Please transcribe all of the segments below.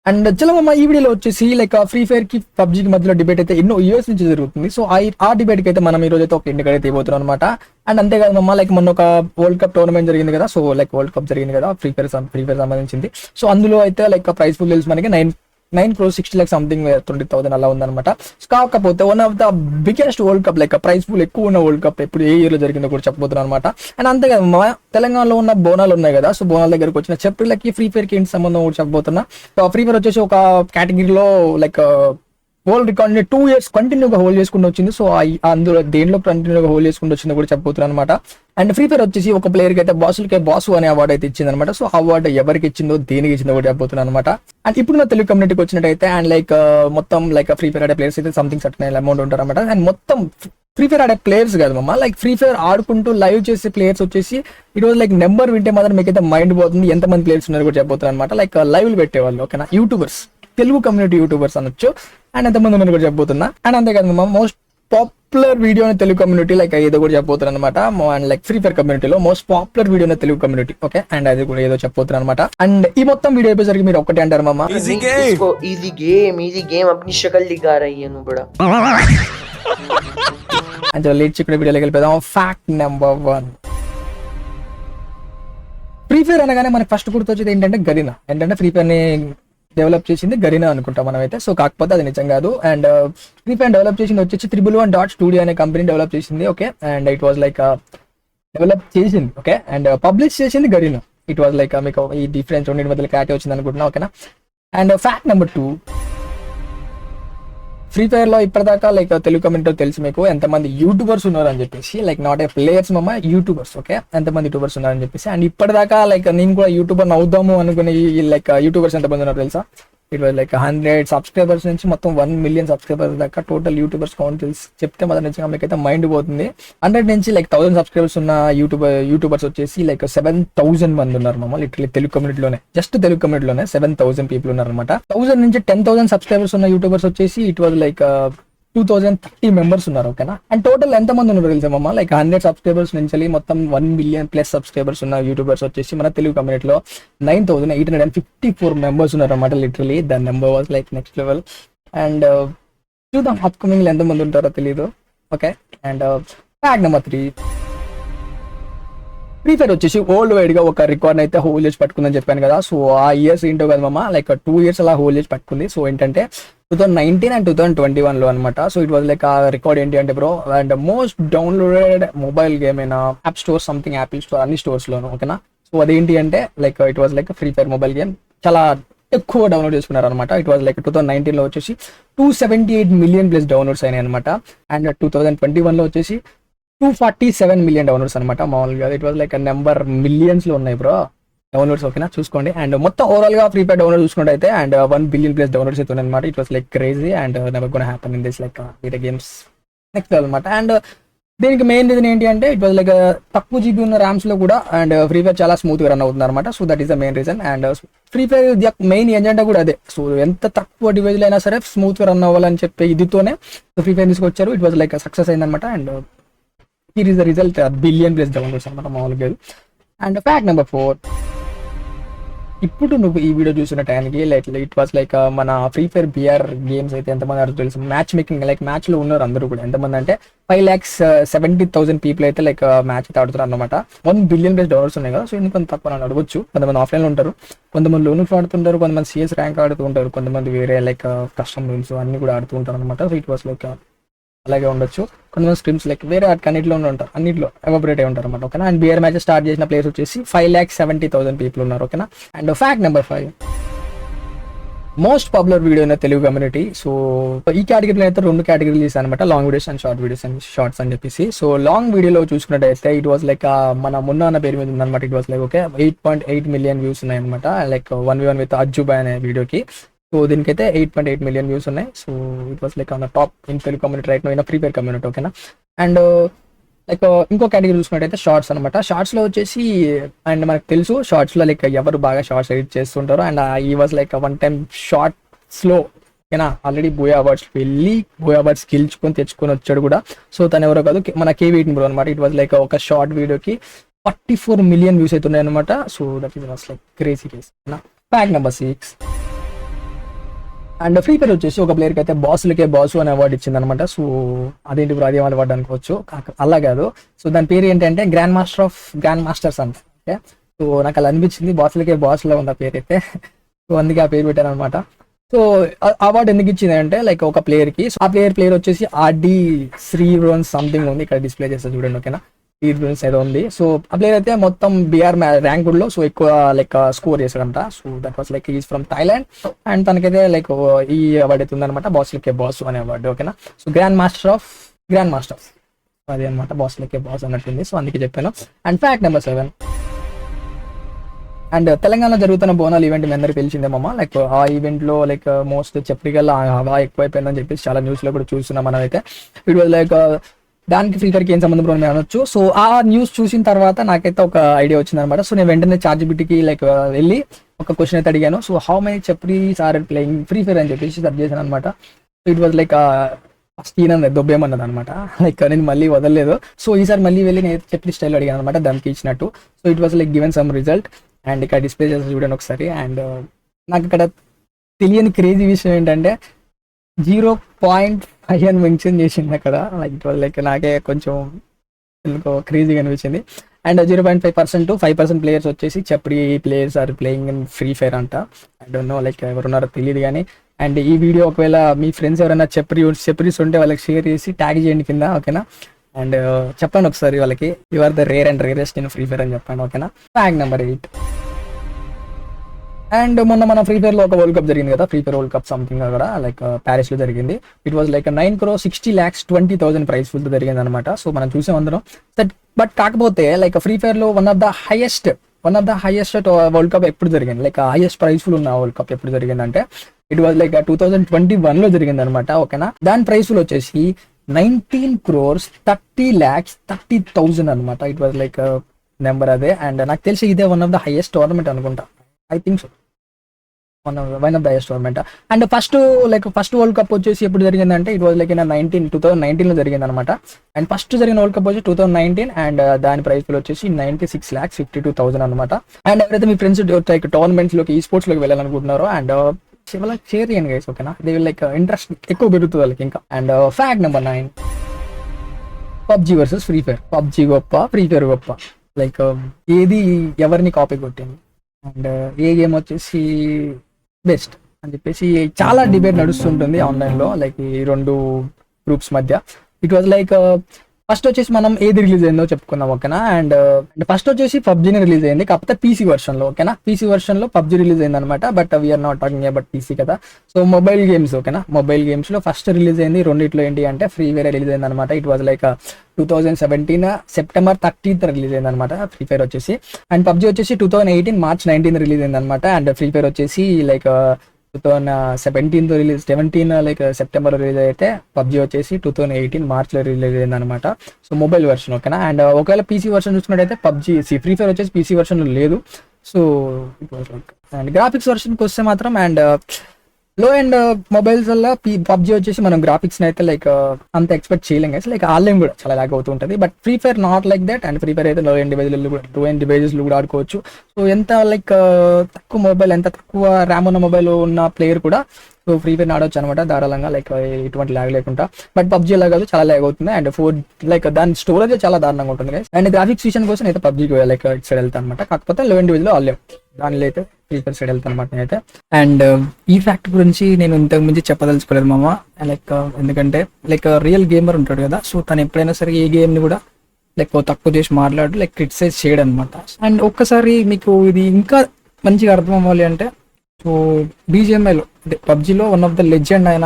And చలమమ్మ ఈ వీడియోలో వచ్చేసి లైక్ ఫ్రీ ఫైర్ కి పబ్జీకి మధ్యలో డిబేట్ అయితే ఎన్నో ఇయర్స్ నుంచి జరుగుతుంది. సో ఆ డిబేట్ కి అయితే మనం ఈ రోజు అయితే ఒక ఇంటికి అయితే ఇవ్వబోతున్నాం అనమాట. అండ్ అంతేకాదు మమ్మ లైక్ మొన్న ఒక వరల్డ్ కప్ టోర్నమెంట్ జరిగింది కదా. సో లైక్ వరల్డ్ కప్ జరిగింది కదా ఫ్రీ ఫైర్ సంబంధించింది. సో అందులో అయితే లైక్ ప్రైజ్ ఫుల్ తెలుసు మనకి 9 crores 60 lakhs సంథింగ్ 20,000 అలా ఉందన్నమాట. కాకపోతే one of the biggest world cup like prize pool ఎక్కువ ఉన్న వరల్డ్ కప్ ఎప్పుడు ఏ ఇయర్ లో జరిగిందో కూడా చెప్పబోతున్నాను అనమాట. అండ్ అంతేకాదు మా తెలంగాణలో ఉన్న బోనాలు ఉన్నాయి కదా. సో బోనాల దగ్గరకు వచ్చిన చెప్పులకి ఫ్రీ ఫైర్ కి ఏంటి సంబంధం కూడా చెప్పబోతున్నా. సో ఫ్రీ ఫైర్ వచ్చేసి ఒక కేటగిరీలో లైక్ వరల్డ్ రికార్డ్ 2 years కంటిన్యూగా హోల్డ్ చేసుకుంటూ వచ్చింది. సో అందులో దేనిలో కంటిన్యూగా హోల్డ్ చేసుకుంటూ వచ్చిందో కూడా చెప్పబోతున్నాను అనమాట. అండ్ ఫ్రీ ఫైర్ వచ్చేసి ఒక ప్లేయర్ కి అయితే బాసు అనే అవార్డు అయితే ఇచ్చింది అనమాట. సో అవార్డు ఎవరికి ఇచ్చిందో దేనికి ఇచ్చిందో కూడా చెప్పబోతున్నాను అనమాట. అండ్ ఇప్పుడు నా తెలుగు కమ్యూనిటీకి వచ్చినట్టయితే అండ్ లైక్ మొత్తం లైక్ ఫ్రీ ఫైర్ ఆడే ప్లేయర్స్ అయితే సంథింగ్ సర్టన్ అమౌంట్ ఉంటారు అనమాట. అండ్ మొత్తం ఫ్రీ ఫైర్ ఆడే ప్లేయర్స్ కాదు మమ్మ లైక్ ఫ్రీ ఫైర్ ఆడుకుంటూ లైవ్ చేసే ప్లేయర్స్ వచ్చేసి ఈ రోజు లైక్ నెంబర్ వింటే మాత్రం మీకైతే మైండ్ పోతుంది ఎంతమంది ప్లేయర్స్ ఉన్నారు కూడా చెప్పబోతున్నాను అనమాట. లైక్ లైవ్లు పెట్టేవాళ్ళు ఓకేనా, యూట్యూబర్స్, తెలుగు కమ్యూనిటీ యూట్యూబర్స్ అనొచ్చు. అండ్ ఎంతమంది ఉన్నారు కూడా చెప్పబోతున్నా. అండ్ అంతేకాదు మోస్ట్ పాపులర్ వీడియో అనే తెలుగు కమ్యూనిటీ లైక్ ఏదో కూడా చెప్పబోతున్నాను అనమాట. అండ్ లైక్ ఫ్రీ ఫైర్ కమ్యూనిటీలో మోస్ట్ పాపులర్ వీడియో అనే తెలుగు కమ్యూనిటీ ఓకే. అండ్ అది కూడా ఏదో చెప్పబోతున్నాను అనమాట. అండ్ ఈ మొత్తం వీడియో అయిపోయేసరికి మీరు ఒక్కటే అంటారు మమ్మ इजी गेम अपनी शक्ल दिखा रही है बड़ा. అండ్ లేట్ చిక్కుడు వీడియోలోకి వెళ్ళిపోదాం. ఫ్యాక్ట్ నెంబర్ 1, ఫ్రీ ఫైర్ అనగానే మనకి ఫస్ట్ గుర్తొచ్చేది ఏంటంటే గరీనా. ఏంటంటే ఫ్రీ ఫైర్ ని డెవలప్ చేసింది గరీనా అనుకుంటాం మనమైతే. సో కాకపోతే అది నిజం కాదు. అండ్ ఫ్రీ ఫైర్ డెవలప్ చేసింది వచ్చేసి 311.studio అనే కంపెనీ డెవలప్ చేసింది okay. And it was like develop చేసింది ఓకే. అండ్ పబ్లిష్ చేసింది గరీనా. ఇట్ వాజ్ లైక్ మీకు ఈ డిఫరెన్స్ రెండింటి మధ్యలో క్లారిటీ వచ్చింది అనుకుంటున్నా ఓకేనా. And fact number 2, free Fire లో ఇప్పటిదాకా లైక్ తెలుగు కమ్యూనిటీలో తెలుసు మీకు ఎంతమంది యూట్యూబర్స్ ఉన్నారు అని చెప్పేసి. లైక్ నాట్ ఏ ప్లేయర్స్ మమ్మ, యూట్యూబర్స్ ఓకే. ఎంతమంది యూట్యూబర్స్ ఉన్నారని చెప్పేసి. అండ్ ఇప్పటిదాకా లైక్ నేను కూడా యూట్యూబర్ అవుదాము అనుకునే లైక్ యూట్యూబర్స్ ఎంతమంది ఉన్నారు తెలుసా? ఇట్ వాజ్ లైక్ 100 సబ్స్క్రైబర్స్ నుంచి మొత్తం 1 million సబ్స్క్రైబర్స్ దాకా టోటల్ యూట్యూబర్స్ కౌంట్ తెలిసి చెప్తే మొదటి నుంచి మీకైతే మైండ్ పోతుంది. 100 నుంచి లైక్ 1000 సబ్స్క్రైబర్స్ ఉన్న యూట్యూబర్స్ వచ్చేసి లైక్ 7,000 మంది ఉన్నారు మమ్మ. లిటరలీ తెలుగు కమ్యూనిటీలోనే, జస్ట్ తెలుగు కమ్యూనిటీలోనే 7,000 పీపుల్ ఉన్నారు అనమాట. 1000 నుంచి 10,000 సబ్స్క్రైబర్స్ ఉన్న యూట్యూబర్స్ వచ్చేసి ఇట్ వాజ్ లైక్ 2030 మెంబర్స్ ఉన్నారు ఓకేనా. అండ్ టోటల్ ఎంతమంది ఉన్నారు తెలుసా మమ్మ? లైక్ 100 సబ్స్క్రైబర్స్ నుంచి మొత్తం 1 million+ సబ్స్క్రైబర్స్ ఉన్న యూట్యూబర్స్ వచ్చేసి మన తెలుగు కమ్యూనిటీలో 9,854 మెంబర్స్ ఉన్నారు అనమాట. Literally the number was like next level. And చూద్దాం అప్కమింగ్ లో ఎంతమంది ఉంటారో తెలియదు okay. And fact number 3, free Fire వచ్చేసి వరల్డ్ వైడ్ గా ఒక రికార్డ్ అయితే హోల్డ్ చేసి పట్టుకుందని చెప్పాను కదా. సో ఆ ఇయర్స్ ఏంటో కదా మమ్మ, లైక్ 2 years అలా హోల్డ్ చేసి పట్టుకుంది. సో ఏంటంటే 2019 and 2021 లో అనమాట. సో ఇట్ వాజ్ లైక్ ఆ రికార్డ్ ఏంటి అంటే bro, and most downloaded mobile game అయినా app store something Apple store అన్ని స్టోర్స్ లోను ఓకేనా. సో అదేంటి అంటే like it was like Free Fire mobile game చాలా ఎక్కువ డౌన్లోడ్ చేసుకున్నారు అనమాట. ఇట్ వాజ్ లైక్ 2019 లో వచ్చేసి 278 million+ డౌన్లోడ్స్ అయినాయి అనమాట. అండ్ 2021 లో వచ్చేసి 247 million డౌన్లోడ్స్ అనమాట. మామూలుగా it was like number millions లో ఉన్నాయి బ్రో డౌన్లోడ్స్ ఓకేనా, చూసుకోండి. అండ్ మొత్తం ఓవరాల్ గా ఫ్రీ ఫైర్ డౌన్లోడ్ చూసుకుంటే అయితే అండ్ 1 billion+ డౌన్లోడ్స్ అయితే అనమాట. It was like crazy and never gonna happen in this like video games next level అనమాట. అండ్ దీనికి మెయిన్ రీజన్ ఏంటి అంటే ఇట్ వాజ్ లైక్ తక్కువ జీబీ ఉన్న ర్యామ్స్ లో కూడా అండ్ ఫ్రీ ఫైర్ చాలా స్మూత్ గా రన్ అవుతుంది అనమాట. So that is the main reason. And Free fire main agenda కూడా అదే. సో ఎంత తక్కువ డివైజ్ లో అయినా సరే స్మూత్ గా రన్ అవ్వాలని చెప్పి ఇదితోనే ఫ్రీ ఫైర్ తీసుకొచ్చారు. ఇట్ వాజ్ లైక్ సక్సెస్ అయిందనమాట. And here is the result, 1 billion+ downloads అనమాట మామూలుగా. అండ్ ఫ్యాక్ట్ నెంబర్ 4, ఇప్పుడు నువ్వు ఈ వీడియో చూసిన టైంకి లైక్ ఇట్ వాస్ లైక్ మన ఫ్రీ ఫైర్ బిఆర్ గేమ్స్ అయితే ఎంతమంది ఆడుతూ తెలుసు, మ్యాచ్ మేకింగ్ లైక్ మ్యాచ్ లో ఉన్నారు అందరూ కూడా. ఎంతమంది అంటే 5,70,000 పీపుల్ అయితే లైక్ మ్యాచ్ అయితే ఆడుతున్నారు అనమాట. 1 billion+ డౌన్లోడ్స్ ఉన్నాయి కదా. సో ఎందుకంత తక్కువ అని అడగవచ్చు. కొంతమంది ఆఫ్లైన్ లో ఉంటారు, కొంతమంది లోన్ ఆడుతుంటారు, కొంతమంది CS ర్యాంక్ ఆడుతూ ఉంటారు, కొంతమంది వేరే లైక్ కస్టమ్ రూమ్స్ అన్ని కూడా ఆడుతూ ఉంటారు అనమాట. సో ఇట్ వాస్ లైక్ అలాగే ఉండొచ్చు. కొంతమంది స్ట్రీమ్స్ లైక్ వేరే అన్నింటిలోనే ఉంటారు, అన్నింటిలో ఎవాబరేట్ అయి ఉంటారు అనమాట ఓకేనా. అండ్ బిఆర్ మ్యాచ్ స్టార్ట్ చేసిన ప్లేయర్స్ వచ్చేసి 5,70,000 పీపుల్ ఉన్నారు ఓకేనా. And fact number 5, most popular video అయిన తెలుగు కమ్యూనిటీ. సో ఈ కేటగిరీలో అయితే 2 కేటగిరీలు చేశాను అనమాట, long videos and short videos and shorts అని చెప్పేసి. సో లాంగ్ వీడియోలో చూసుకున్నట్టయితే ఇట్ వాస్ లైక్ మన మున్నా అన్న పేరు మీద ఉందన్నమాట. It was like okay 8.8 million views ఉన్నాయి అనమాట. లైక్ 1v1 విత్ అజ్జుబాయ్ అనే వీడియోకి. సో దీనికైతే 8.8 million వ్యూస్ ఉన్నాయి. So it was like on the top in Telugu community right no in Free Fire community ఓకేనా. అండ్ లైక్ ఇంకో కేటగిరీ చూసుకున్నట్టయితే షార్ట్స్ అనమాట. షార్ట్స్ లో వచ్చేసి అండ్ మనకు తెలుసు షార్ట్స్ లో లైక్ ఎవరు బాగా షార్ట్స్ ఎడిట్ చేస్తుంటారో. అండ్ ఈ వాజ్ లైక్ 1 time షార్ట్స్ లో ఓకేనా. ఆల్రెడీ బోయా అవార్డ్స్ వెళ్ళి బోయా అవార్డ్స్ గెలుచుకొని తెచ్చుకొని వచ్చాడు కూడా. సో తను ఎవరో కాదు, మన K18 బ్రో అనమాట. ఇట్ వాజ్ లైక్ ఒక షార్ట్ వీడియోకి 44 million వ్యూస్ అవుతున్నాయి అనమాట. So that is was like crazy case. Fact number 6, and Free Fire వచ్చేసి ఒక ప్లేయర్కి అయితే బాసులకే బాసు అనే అవార్డు ఇచ్చింది అనమాట. సో అదేంటి ఇప్పుడు అదే అవార్డు అనుకోవచ్చు, అలా కాదు. సో దాని పేరు ఏంటంటే grand master of grand masters అంట. ఓకే, సో నాకు అలా అనిపించింది, బాసులకే బాసులో ఉంది ఆ పేరు అయితే. సో అందుకే ఆ పేరు పెట్టాను అనమాట. సో అవార్డు ఎందుకు ఇచ్చింది అంటే లైక్ ఒక ప్లేయర్కి, ఆ ప్లేయర్ వచ్చేసి ఆర్డి శ్రీ రోన్స్ సంథింగ్ ఉంది, ఇక్కడ డిస్ప్లే చేస్తా చూడండి. ఓకేనా, ఈ రూల్స్ ఏదో ఉంది. సో ఆ ప్లేయర్ అయితే మొత్తం బీఆర్ ర్యాంకుడ్ లో సో ఎక్కువ లైక్ స్కోర్ చేశాడంట. So that was like is from Thailand and తనకైతే లైక్ ఈ అవార్డు అయితే ఉందన్నమాట, బాస్లకే బాస్ అనే అవార్డు. ఓకేనా, so grand master of grand masters అది అనమాట, బాస్లకే బాస్ అన్నట్టుంది. సో అందుకే చెప్పాను. అండ్ ఫ్యాక్ట్ నెంబర్ 7, అండ్ తెలంగాణలో జరుగుతున్న బోనాలు ఈవెంట్ మీ అందరికి తెలిసిందేమమ్మా. లైక్ ఆ ఈవెంట్ లో లైక్ మోస్ట్ చెప్రికల్ హవా ఎక్కువైపోయిందని చెప్పేసి చాలా న్యూస్ లో కూడా చూస్తున్నాం మనం అయితే. ఇట్ వాజ్ లైక్ దానికి ఫ్రీ ఫైర్కి ఏం సంబంధం బ్రో అని అనొచ్చు. సో ఆ న్యూస్ చూసిన తర్వాత నాకైతే ఒక ఐడియా వచ్చింది అనమాట. సో నేను వెంటనే ChatGPTకి లైక్ వెళ్ళి ఒక క్వశ్చన్ అయితే అడిగాను. సో హౌ మెనీ చెప్రీస్ ఆర్ ప్లేయింగ్ ఫ్రీ ఫైర్ అని చెప్పేసి సర్చ్ చేశాను అనమాట. So it was like first ఈయన దొబ్బేమన్నది అనమాట. లైక్ నేను మళ్ళీ వదలలేదు. సో ఈసారి మళ్ళీ వెళ్ళి నేను చెప్రీ స్టైల్ అడిగాను అనమాట, దానికి ఇచ్చినట్టు. So it was like given some result and ఇక్కడ డిస్ప్లే చేసి చూడండి ఒకసారి. అండ్ నాకు ఇక్కడ తెలియని క్రేజీ విషయం ఏంటంటే 0.5 అని మెన్షన్ చేసింది అక్కడ. లైక్ ఇట్ వాజ్ లైక్ నాకే కొంచెం ఎందుకో క్రేజీగా అనిపించింది. అండ్ 0.5% to 5% ప్లేయర్స్ వచ్చేసి చెప్రీ players are playing in Free Fire అంట. ఐ డోంట్ నో లైక్ ఎవరున్నారో తెలియదు కానీ. అండ్ ఈ వీడియో ఒకవేళ మీ ఫ్రెండ్స్ ఎవరైనా చెప్రీస్ ఉంటే వాళ్ళకి షేర్ చేసి ట్యాగ్ చేయండి కింద. ఓకేనా, అండ్ చెప్పండి ఒకసారి వాళ్ళకి you are the rare and rarest in Free Fire అని చెప్పండి. ఓకేనా, ఫ్యాక్ట్ నెంబర్ 8, అండ్ మొన్న మన ఫ్రీ ఫైర్ లో ఒక వరల్డ్ కప్ జరిగింది కదా, Free Fire world cup something కూడా లైక్ ప్యారిస్ లో జరిగింది. It was like 9,60,20,000 prize pool తో జరిగింది అనమాట. సో మనం చూసాం అందరం. బట్ కాకపోతే లైక్ ఫ్రీ ఫైర్ లో one of the highest world cup ఎప్పుడు జరిగింది, లైక్ హైయెస్ట్ ప్రైజ్ ఫుల్ ఉన్న వరల్డ్ కప్ ఎప్పుడు జరిగిందంటే ఇట్ వాజ్ లైక్ 2021 లో జరిగింది అనమాట. ఓకేనా, దాని ప్రైజ్ ఫుల్ వచ్చేసి 19,30,30,000 అనమాట. ఇట్ వాజ్ లైక్ నెంబర్ అదే. అండ్ నాకు తెలిసి ఇదే one of the highest tournament అనుకుంటా, I think so, one of the highest tournament. And first world cup వచ్చేసి ఎప్పుడు జరిగిందంటే ఇట్ వాజ్ లైక్ 2019 లో జరిగింది అనమాట. అండ్ ఫస్ట్ జరిగిన వరల్డ్ కప్ వచ్చి 2019 అండ్ దాని ప్రైజ్ ఫుల్ వచ్చేసి 96,52,000 అనమాట. అండ్ ఎవరైతే మీ ఫ్రెండ్స్ లైక్ టోర్నమెంట్స్ లోకి ఈ స్పోర్ట్స్ లోకి వెళ్ళాలనుకుంటున్నారో అండ్ వాళ్ళకి షేర్ చేయండి గైస్. ఓకేనా, దే విల్ లైక్ ఇంట్రెస్ట్ ఎక్కువ పెరుగుతుంది వాళ్ళకి ఇంకా. And fact number 9, PUBG versus free fire. PUBG గొప్ప, ఫ్రీ ఫైర్ గొప్ప, లైక్ ఏది ఎవరిని కాపీ కొట్టింది అండ్ ఏ గేమ్ వచ్చేసి బెస్ట్ అని చెప్పేసి చాలా డిబేట్ నడుస్తుంటుంది ఆన్లైన్లో లైక్ ఈ రెండు గ్రూప్స్ మధ్య. ఇట్ వాజ్ లైక్ ఫస్ట్ వచ్చేసి మనం ఏది రిలీజ్ అయిందో చెప్పుకుందాం. ఓకేనా, అండ్ ఫస్ట్ వచ్చేసి పబ్జీని రిలీజ్ అయింది, కాకపోతే పీసీ వర్షన్ లో. ఓకేనా, పీసీ వర్షన్ లో పబ్జీ రిలీజ్ అయింది అనమాట. But we're not talking about PC కదా. So mobile games. ఓకేనా, మొబైల్ గేమ్స్ లో ఫస్ట్ రిలీజ్ అయింది రెండిట్లో ఏంటి అంటే ఫ్రీ ఫైర్ రిలీజ్ అయింది అనమాట. It was like 2017 September 30th release అయింది అనమాట ఫ్రీ ఫైర్ వచ్చేసి. అండ్ పబ్జీ వచ్చేసి 2018 March 19 రిలీజ్ అయింది అనమాట. అండ్ ఫ్రీ ఫైర్ వచ్చేసి లైక్ 2017 లైక్ సెప్టెంబర్ రిలీజ్ అయితే పబ్జీ వచ్చేసి 2018 March రిలీజ్ అయింది అనమాట. So mobile version. ఓకేనా, అండ్ ఒకవేళ పీసీ వర్షన్ చూసుకున్నట్టయితే ఫ్రీ ఫైర్ వచ్చేసి పీసీ వర్షన్ లేదు. So it was like and graphics వర్షన్కి వస్తే మాత్రం అండ్ లో అండ్ మొబైల్స్ వల్ల పబ్జీ వచ్చేసి మనం గ్రాఫిక్స్ అయితే లైక్ అంత ఎక్స్పెక్ట్ చేయలేం కదా, లైక్ ఆన్లైన్ కూడా చాలా లాగ్ అవుతూ ఉంటుంది. But free fire not like that. And Free fire అయితే లో అండ్ డివైజెస్ కూడా ఆడుకోవచ్చు. సో ఎంత లైక్ తక్కువ మొబైల్, ఎంత తక్కువ ర్యామ్ ఉన్న మొబైల్ ఉన్న ప్లేయర్ కూడా సో ఫ్రీ ఫైర్ ఆడవచ్చు అనమాట ధారాళంగా, లైక్ ఎటువంటి ల్యాగ్ లేకుండా. బట్ పబ్జీ అలా కాదు, చాలా ల్యాగ్ అవుతుంది. అండ్ లైక్ దాని స్టోరేజ్ చాలా దారుణంగా ఉంటుంది guys. అండ్ గ్రాఫిక్స్ విషయం కోసం అయితే పబ్జీకి లైక్ ఇటు సైడ్ వెళ్తాను అనమాట. కాకపోతే లో అండ్ డివైజ్ లో ఆల్లేవు, దానిలో అయితే ఫ్రీ ఫైర్ సైడ్ వెళ్తాను అనమాట నేనైతే. అండ్ ఈ ఫ్యాక్ట్ గురించి నేను ఇంతకు మించి చెప్పదలుచుకోలేదు మామ, లైక్ ఎందుకంటే లైక్ రియల్ గేమర్ ఉంటాడు కదా, సో తను ఎప్పుడైనా సరే ఏ గేమ్ ని కూడా లైక్ తక్కువ చేసి మాట్లాడు, లైక్ క్రిటిసైజ్ చేయడం అనమాట. అండ్ ఒక్కసారి మీకు ఇది ఇంకా మంచిగా అర్థం అవ్వాలి అంటే సో బీజిఎంఐలో అంటే పబ్జీలో వన్ ఆఫ్ ద లెజెండ్ అయిన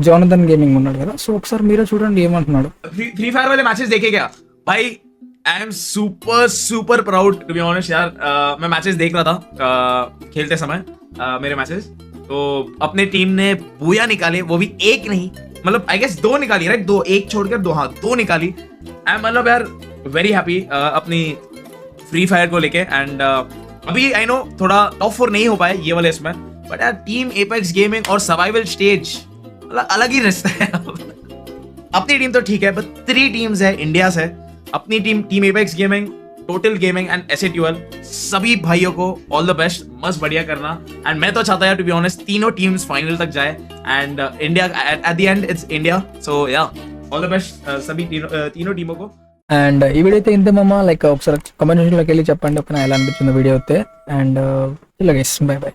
జోనథన్ గేమింగ్ ఉన్నాడు కదా, సో ఒకసారి మీరే చూడండి ఏమంటున్నాడు. फ्री फायर वाले मैचेस देखे क्या भाई? I am super proud to be honest यार. मैं मैचेस देख रहा था खेलते समय मेरे मैचेस, तो अपने टीम ने बूया निकाले, वो भी एक नहीं मतलब आई गेस 2 निकाली राइट, 2 एक छोड़कर 2 हाँ 2 निकाली. आई एम मतलब यार वेरी हैप्पी अपनी फ्री फायर को लेके. एंड अभी आई नो थोड़ा टॉप 4 नहीं हो पाए ये वाले इसमें, बट यार टीम एपेक्स गेमिंग और सर्वाइवल स्टेज अलग ही रिश्ता है. अपनी टीम तो ठीक है, बट 3 टीम्स है इंडिया से. अपनी team Apex Gaming, total gaming and S8UL सभी भाइयों को ऑल द बेस्ट, मस्त बढ़िया करना। एंड मैं तो चाहता यार टू बी ऑनेस्ट तीनों टीम्स फाइनल तक जाए and India at the end it's India. So yeah all the best सभी तीनों टीमों को। అండ్ ఈ వీడియో అయితే ఇంతే మామ, లైక్ ఒకసారి కమెంట్ సెక్షన్లోకి వెళ్ళి చెప్పండి ఓకేనా ఎలా అనిపించింది వీడియో అయితే. అండ్ ఇలా గైస్ బై బై.